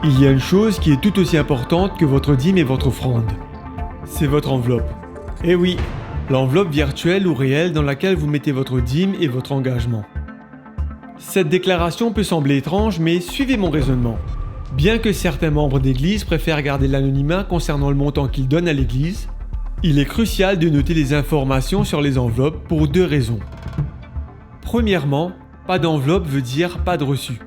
Il y a une chose qui est tout aussi importante que votre dîme et votre offrande. C'est votre enveloppe. Eh oui, l'enveloppe virtuelle ou réelle dans laquelle vous mettez votre dîme et votre engagement. Cette déclaration peut sembler étrange, mais suivez mon raisonnement. Bien que certains membres d'église préfèrent garder l'anonymat concernant le montant qu'ils donnent à l'église, il est crucial de noter les informations sur les enveloppes pour deux raisons. Premièrement, pas d'enveloppe veut dire pas de reçu.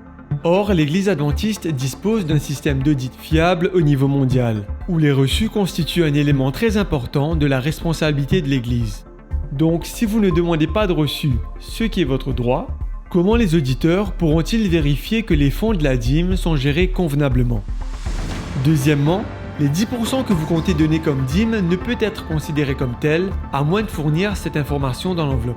Or, l'Église adventiste dispose d'un système d'audit fiable au niveau mondial, où les reçus constituent un élément très important de la responsabilité de l'Église. Donc, si vous ne demandez pas de reçu, ce qui est votre droit, comment les auditeurs pourront-ils vérifier que les fonds de la dîme sont gérés convenablement? Deuxièmement, les 10% que vous comptez donner comme dîme ne peut être considéré comme tel, à moins de fournir cette information dans l'enveloppe.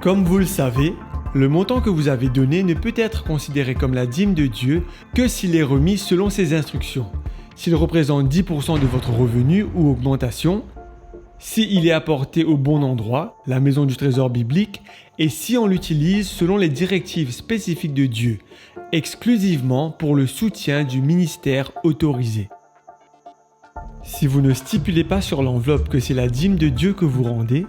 Comme vous le savez, le montant que vous avez donné ne peut être considéré comme la dîme de Dieu que s'il est remis selon ses instructions, s'il représente 10% de votre revenu ou augmentation, s'il est apporté au bon endroit, la maison du trésor biblique, et si on l'utilise selon les directives spécifiques de Dieu, exclusivement pour le soutien du ministère autorisé. Si vous ne stipulez pas sur l'enveloppe que c'est la dîme de Dieu que vous rendez,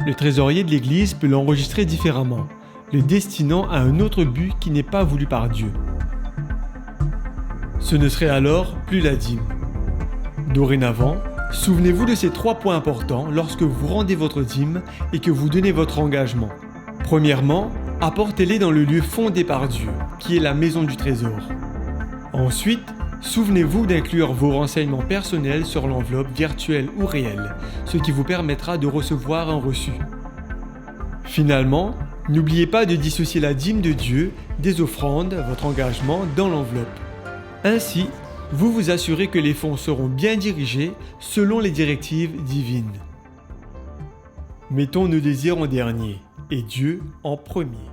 le trésorier de l'Église peut l'enregistrer différemment, le destinant à un autre but qui n'est pas voulu par Dieu. Ce ne serait alors plus la dîme. Dorénavant, souvenez-vous de ces 3 points importants lorsque vous rendez votre dîme et que vous donnez votre engagement. Premièrement, apportez-les dans le lieu fondé par Dieu, qui est la maison du trésor. Ensuite, souvenez-vous d'inclure vos renseignements personnels sur l'enveloppe virtuelle ou réelle, ce qui vous permettra de recevoir un reçu. Finalement, n'oubliez pas de dissocier la dîme de Dieu des offrandes, votre engagement, dans l'enveloppe. Ainsi, vous vous assurez que les fonds seront bien dirigés selon les directives divines. Mettons nos désirs en dernier et Dieu en premier.